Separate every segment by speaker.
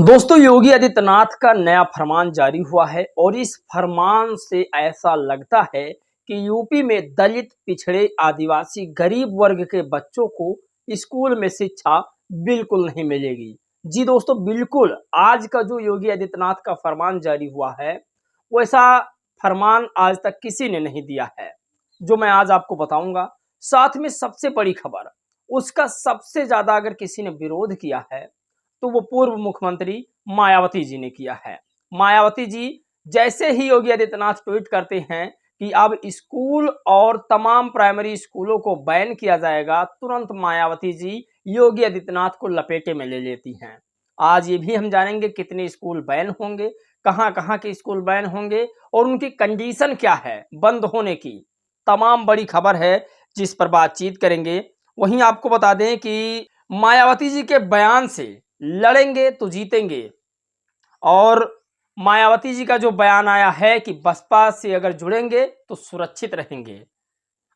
Speaker 1: दोस्तों, योगी आदित्यनाथ का नया फरमान जारी हुआ है और इस फरमान से ऐसा लगता है कि यूपी में दलित, पिछड़े, आदिवासी, गरीब वर्ग के बच्चों को स्कूल में शिक्षा बिल्कुल नहीं मिलेगी। जी दोस्तों, बिल्कुल आज का जो योगी आदित्यनाथ का फरमान जारी हुआ है, वैसा फरमान आज तक किसी ने नहीं दिया है, जो मैं आज आपको बताऊंगा। साथ में सबसे बड़ी खबर, उसका सबसे ज्यादा अगर किसी ने विरोध किया है तो वो पूर्व मुख्यमंत्री मायावती जी ने किया है। मायावती जी जैसे ही योगी आदित्यनाथ ट्वीट करते हैं कि अब स्कूल और तमाम प्राइमरी स्कूलों को बैन किया जाएगा, तुरंत मायावती जी योगी आदित्यनाथ को लपेटे में ले लेती हैं। आज ये भी हम जानेंगे कितने स्कूल बैन होंगे, कहां-कहां के स्कूल बैन होंगे और उनकी कंडीशन क्या है बंद होने की। तमाम बड़ी खबर है जिस पर बातचीत करेंगे। वहीं आपको बता दें कि मायावती जी के बयान से लड़ेंगे तो जीतेंगे, और मायावती जी का जो बयान आया है कि बसपा से अगर जुड़ेंगे तो सुरक्षित रहेंगे।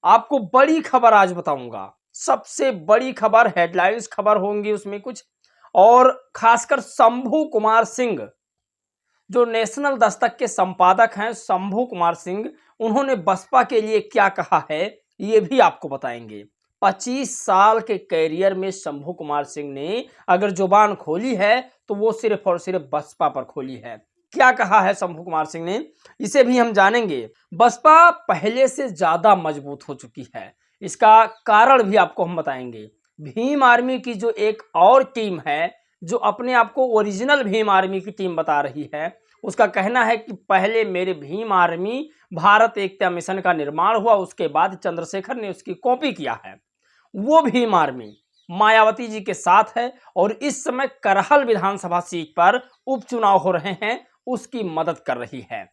Speaker 1: आपको बड़ी खबर आज बताऊंगा, सबसे बड़ी खबर, हेडलाइंस खबर होंगी उसमें कुछ, और खासकर शंभू कुमार सिंह जो नेशनल दस्तक के संपादक हैं, शंभू कुमार सिंह, उन्होंने बसपा के लिए क्या कहा है ये भी आपको बताएंगे। 25 साल के कैरियर में शंभू कुमार सिंह ने अगर जुबान खोली है तो वो सिर्फ और सिर्फ बसपा पर खोली है। क्या कहा है शंभू कुमार सिंह ने, इसे भी हम जानेंगे। बसपा पहले से ज्यादा मजबूत हो चुकी है, इसका कारण भी आपको हम बताएंगे। भीम आर्मी की जो एक और टीम है, जो अपने आप को ओरिजिनल भीम आर्मी की टीम बता रही है, उसका कहना है कि पहले मेरे भीम आर्मी भारत एकता मिशन का निर्माण हुआ, उसके बाद चंद्रशेखर ने उसकी कॉपी किया है। वो भीम आर्मी मायावती जी के साथ है और इस समय करहल विधानसभा सीट पर उपचुनाव हो रहे हैं, उसकी मदद कर रही है।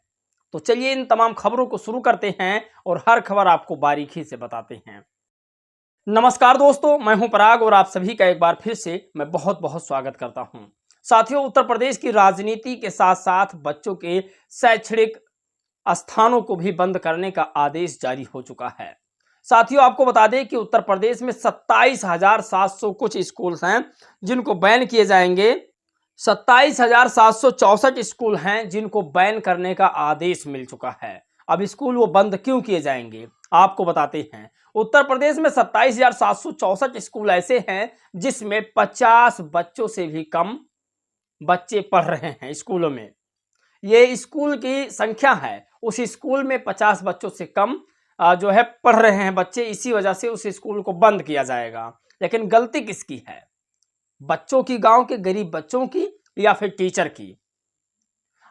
Speaker 1: तो चलिए इन तमाम खबरों को शुरू करते हैं और हर खबर आपको बारीकी से बताते हैं। नमस्कार दोस्तों, मैं हूं पराग और आप सभी का एक बार फिर से मैं बहुत बहुत स्वागत करता हूं। साथियों, उत्तर प्रदेश की राजनीति के साथ साथ बच्चों के शैक्षणिक स्थानों को भी बंद करने का आदेश जारी हो चुका है। साथियों, आपको बता दें कि उत्तर प्रदेश में 27,700 कुछ स्कूल्स हैं जिनको बैन किए जाएंगे। 27,764 स्कूल हैं जिनको बैन करने का आदेश मिल चुका है। अब स्कूल वो बंद क्यों किए जाएंगे आपको बताते हैं। उत्तर प्रदेश में 27,764 स्कूल ऐसे हैं जिसमें 50 बच्चों से भी कम बच्चे पढ़ रहे हैं स्कूलों में। ये स्कूल की संख्या है, उस स्कूल में 50 बच्चों से कम जो है पढ़ रहे हैं बच्चे, इसी वजह से उस स्कूल को बंद किया जाएगा। लेकिन गलती किसकी है, बच्चों की, गांव के गरीब बच्चों की या फिर टीचर की?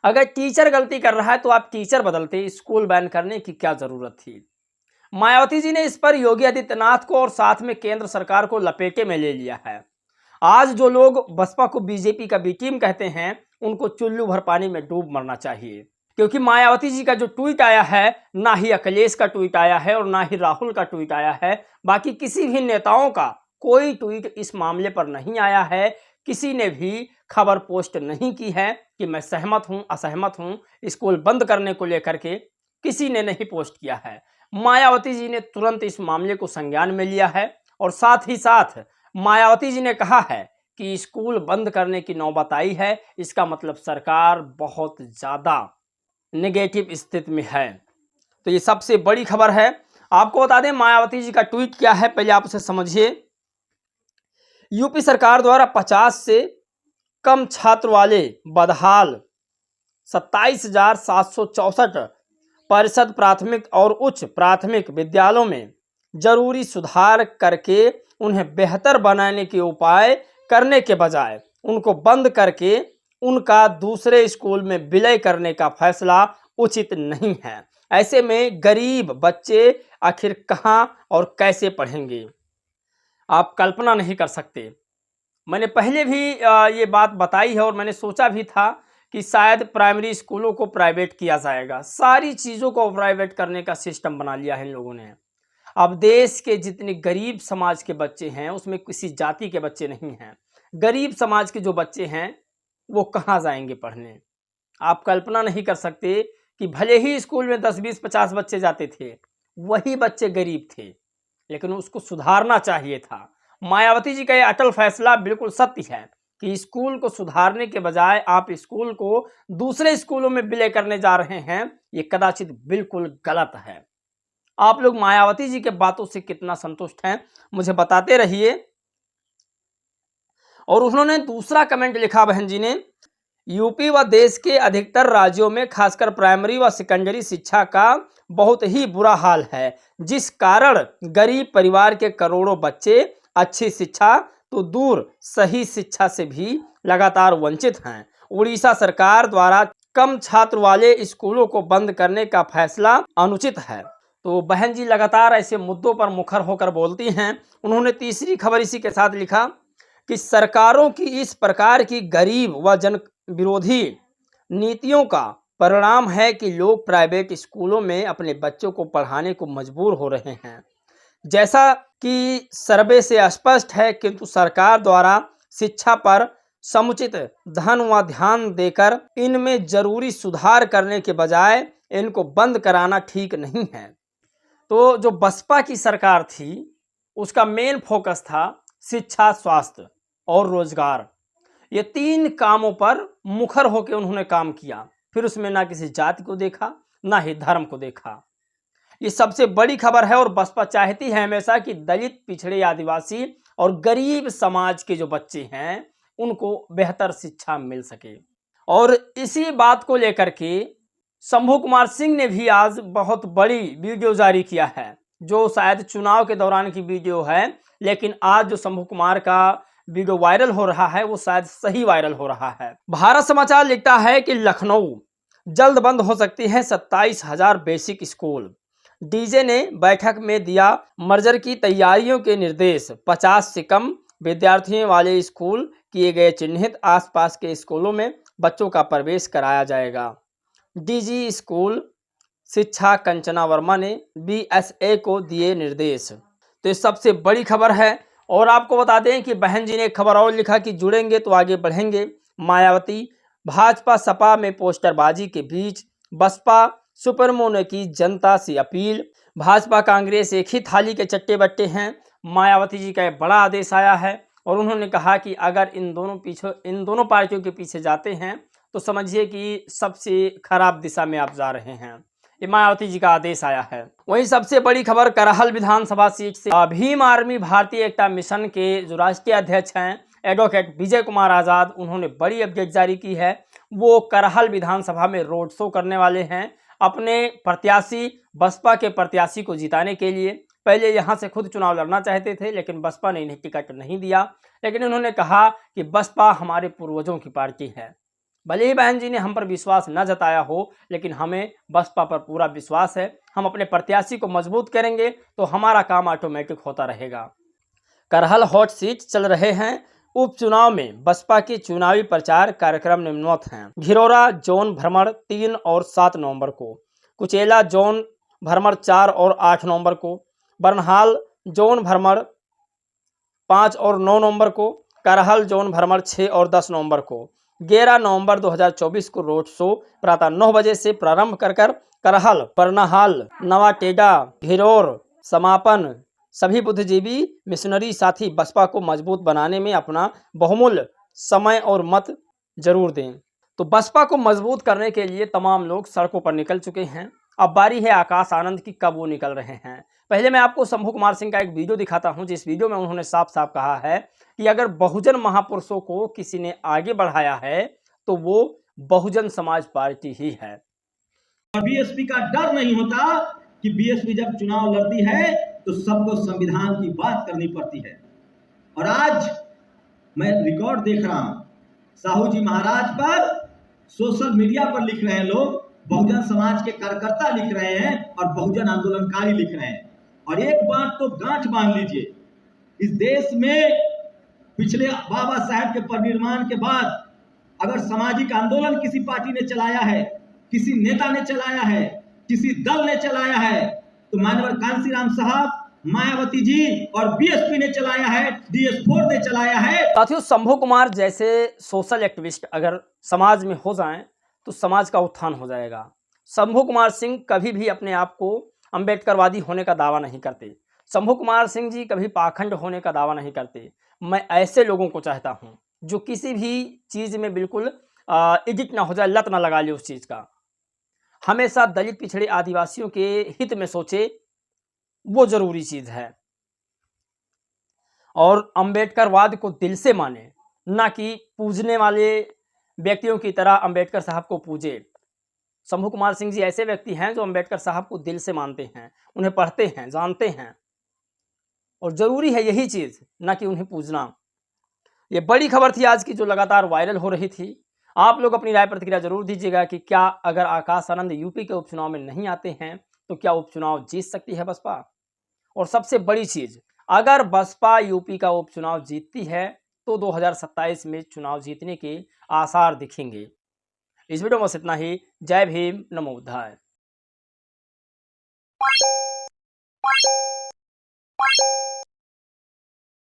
Speaker 1: अगर टीचर गलती कर रहा है तो आप टीचर बदलते, स्कूल बैन करने की क्या जरूरत थी। मायावती जी ने इस पर योगी आदित्यनाथ को और साथ में केंद्र सरकार को लपेटे में ले लिया है। आज जो लोग बसपा को बीजेपी का बी टीम कहते हैं, उनको चुल्लू भर पानी में डूब मरना चाहिए, क्योंकि मायावती जी का जो ट्वीट आया है, ना ही अखिलेश का ट्वीट आया है और ना ही राहुल का ट्वीट आया है, बाकी किसी भी नेताओं का कोई ट्वीट इस मामले पर नहीं आया है। किसी ने भी खबर पोस्ट नहीं की है कि मैं सहमत हूं, असहमत हूं, स्कूल बंद करने को लेकर के किसी ने नहीं पोस्ट किया है। मायावती जी ने तुरंत इस मामले को संज्ञान में लिया है और साथ ही साथ मायावती जी ने कहा है कि स्कूल बंद करने की नौबत आई है, इसका मतलब सरकार बहुत ज्यादा नेगेटिव स्थिति में है। तो ये सबसे बड़ी खबर है। आपको बता दें मायावती जी का ट्वीट क्या है, पहले आप उसे समझिए। यूपी सरकार द्वारा 50 से कम छात्र वाले बदहाल 27,764 परिषद प्राथमिक और उच्च प्राथमिक विद्यालयों में जरूरी सुधार करके उन्हें बेहतर बनाने के उपाय करने के बजाय उनको बंद करके उनका दूसरे स्कूल में विलय करने का फैसला उचित नहीं है। ऐसे में गरीब बच्चे आखिर कहां और कैसे पढ़ेंगे, आप कल्पना नहीं कर सकते। मैंने पहले भी ये बात बताई है और मैंने सोचा भी था कि शायद प्राइमरी स्कूलों को प्राइवेट किया जाएगा। सारी चीज़ों को प्राइवेट करने का सिस्टम बना लिया है इन लोगों ने। अब देश के जितने गरीब समाज के बच्चे हैं, उसमें किसी जाति के बच्चे नहीं हैं, गरीब समाज के जो बच्चे हैं वो कहाँ जाएंगे पढ़ने। आप कल्पना नहीं कर सकते कि भले ही स्कूल में 10, 20, 50 बच्चे जाते थे, वही बच्चे गरीब थे, लेकिन उसको सुधारना चाहिए था। मायावती जी का यह अटल फैसला बिल्कुल सत्य है कि स्कूल को सुधारने के बजाय आप स्कूल को दूसरे स्कूलों में विलय करने जा रहे हैं, ये कदाचित बिल्कुल गलत है। आप लोग मायावती जी के बातों से कितना संतुष्ट हैं मुझे बताते रहिए। और उन्होंने दूसरा कमेंट लिखा बहन जी ने, यूपी व देश के अधिकतर राज्यों में खासकर प्राइमरी व सेकेंडरी शिक्षा का बहुत ही बुरा हाल है, जिस कारण गरीब परिवार के करोड़ों बच्चे अच्छी शिक्षा तो दूर सही शिक्षा से भी लगातार वंचित हैं। उड़ीसा सरकार द्वारा कम छात्र वाले स्कूलों को बंद करने का फैसला अनुचित है। तो बहन जी लगातार ऐसे मुद्दों पर मुखर होकर बोलती हैं। उन्होंने तीसरी खबर इसी के साथ लिखा कि सरकारों की इस प्रकार की गरीब व जन विरोधी नीतियों का परिणाम है कि लोग प्राइवेट स्कूलों में अपने बच्चों को पढ़ाने को मजबूर हो रहे हैं। जैसा कि सर्वे से स्पष्ट है, किंतु सरकार द्वारा शिक्षा पर समुचित धन व ध्यान देकर इनमें जरूरी सुधार करने के बजाय इनको बंद कराना ठीक नहीं है। तो जो बसपा की सरकार थी उसका मेन फोकस था शिक्षा, स्वास्थ्य और रोजगार। ये तीन कामों पर मुखर होकर उन्होंने काम किया। फिर उसमें ना किसी जाति को देखा, ना ही धर्म को देखा। ये सबसे बड़ी खबर है। और बसपा चाहती है हमेशा कि दलित, पिछड़े, आदिवासी और गरीब समाज के जो बच्चे हैं उनको बेहतर शिक्षा मिल सके। और इसी बात को लेकर के शंभू कुमार सिंह ने भी आज बहुत बड़ी वीडियो जारी किया है, जो शायद चुनाव के दौरान की वीडियो है, लेकिन आज जो शंभू कुमार का वीडियो वायरल हो रहा है वो शायद सही वायरल हो रहा है। भारत समाचार लिखता है कि लखनऊ जल्द बंद हो सकती है 27,000 बेसिक स्कूल। डीजे ने बैठक में दिया मर्जर की तैयारियों के निर्देश। 50 से कम विद्यार्थियों वाले स्कूल किए गए चिन्हित, आसपास के स्कूलों में बच्चों का प्रवेश कराया जाएगा। डीजी स्कूल शिक्षा कंचना वर्मा ने बीएसए को दिए निर्देश। तो ये सबसे बड़ी खबर है। और आपको बता दें कि बहन जी ने एक खबर और लिखा कि जुड़ेंगे तो आगे बढ़ेंगे। मायावती भाजपा सपा में पोस्टरबाजी के बीच बसपा सुप्रीमो ने की जनता से अपील। भाजपा कांग्रेस एक ही थाली के चट्टे बट्टे हैं। मायावती जी का एक बड़ा आदेश आया है और उन्होंने कहा कि अगर इन दोनों पार्टियों के पीछे जाते हैं तो समझिए कि सबसे खराब दिशा में आप जा रहे हैं। ये मायावती जी का आदेश आया है। वहीं सबसे बड़ी खबर करहल विधानसभा सीट से भीम आर्मी भारतीय एकता मिशन के जो राष्ट्रीय अध्यक्ष हैं एडवोकेट विजय कुमार आजाद, उन्होंने बड़ी अपडेट जारी की है। वो करहल विधानसभा में रोड शो करने वाले हैं अपने प्रत्याशी बसपा के प्रत्याशी को जिताने के लिए। पहले यहाँ से खुद चुनाव लड़ना चाहते थे लेकिन बसपा ने इन्हें टिकट नहीं दिया, लेकिन उन्होंने कहा कि बसपा हमारे पूर्वजों की पार्टी है। भले ही बहन जी ने हम पर विश्वास न जताया हो, लेकिन हमें बसपा पर पूरा विश्वास है। हम अपने प्रत्याशी को मजबूत करेंगे तो हमारा काम ऑटोमेटिक होता रहेगा। करहल हॉट सीट चल रहे हैं। उपचुनाव में बसपा के चुनावी प्रचार कार्यक्रम निम्नवत हैं। घिरौरा जोन भ्रमण 3 और 7 नवंबर को, कुचेला जोन भ्रमण 4 और 8 नवंबर को, बरनहाल जोन भ्रमण 5 और 9 नवंबर को, करहल जोन भ्रमण 6 और 10 नवंबर को। 11 नवंबर 2024 को रोड शो प्रातः 9 बजे से प्रारंभ कर करहल, बरनहाल, नवाटेड़ा, घिरौर समापन। सभी बुद्धिजीवी मिशनरी साथी बसपा को मजबूत बनाने में अपना बहुमूल्य समय और मत जरूर दें। तो बसपा को मजबूत करने के लिए तमाम लोग सड़कों पर निकल चुके हैं। अब बारी है आकाश आनंद की, कब वो निकल रहे हैं। पहले मैं आपको शंभू कुमार सिंह का एक वीडियो दिखाता हूं, जिस वीडियो में उन्होंने साफ साफ कहा है कि अगर बहुजन महापुरुषों को किसी ने आगे बढ़ाया है तो वो बहुजन समाज पार्टी ही है।
Speaker 2: बीएसपी का डर नहीं होता कि बीएसपी जब चुनाव लड़ती है तो सबको संविधान की बात करनी पड़ती है। और आज मैं रिकॉर्ड देख रहा हूं, साहू जी महाराज पर सोशल मीडिया पर लिख रहे हैं लोग, बहुजन समाज के कार्यकर्ता लिख रहे हैं और बहुजन आंदोलनकारी लिख रहे हैं। और एक बात तो गांठ बांध लीजिए, इस देश में पिछले बाबा साहेब के परिनिर्वाण के बाद अगर सामाजिक आंदोलन किसी पार्टी ने चलाया है, किसी नेता ने चलाया है, किसी दल ने चलाया है, तो मानवर कांसीराम साहब, मायावती जी और बीएसपी ने चलाया है, DS4 ने चलाया है।
Speaker 1: साथियों, शंभू कुमार जैसे सोशल एक्टिविस्ट अगर समाज में हो जाएं तो समाज का उत्थान हो जाएगा। शंभू कुमार सिंह कभी भी अपने आप को अंबेडकरवादी होने का दावा नहीं करते। शंभू कुमार सिंह जी कभी पाखंड होने का दावा नहीं करते। मैं ऐसे लोगों को चाहता हूं जो किसी भी चीज़ में बिल्कुल एडिक्ट ना हो जाए, लत ना लगा ले उस चीज़ का। हमेशा दलित पिछड़े आदिवासियों के हित में सोचे, वो ज़रूरी चीज़ है। और अम्बेडकरवाद को दिल से माने, ना कि पूजने वाले व्यक्तियों की तरह अम्बेडकर साहब को पूजे। शंभू कुमार सिंह जी ऐसे व्यक्ति हैं जो अम्बेडकर साहब को दिल से मानते हैं, उन्हें पढ़ते हैं, जानते हैं, और ज़रूरी है यही चीज़, ना कि उन्हें पूजना। ये बड़ी खबर थी आज की, जो लगातार वायरल हो रही थी। आप लोग अपनी राय प्रतिक्रिया जरूर दीजिएगा कि क्या अगर आकाश आनंद यूपी के उपचुनाव में नहीं आते हैं तो क्या उपचुनाव जीत सकती है बसपा? और सबसे बड़ी चीज, अगर बसपा यूपी का उपचुनाव जीतती है तो 2027 में चुनाव जीतने के आसार दिखेंगे। इस वीडियो में बस इतना ही। जय भीम, नमो बुद्धाय।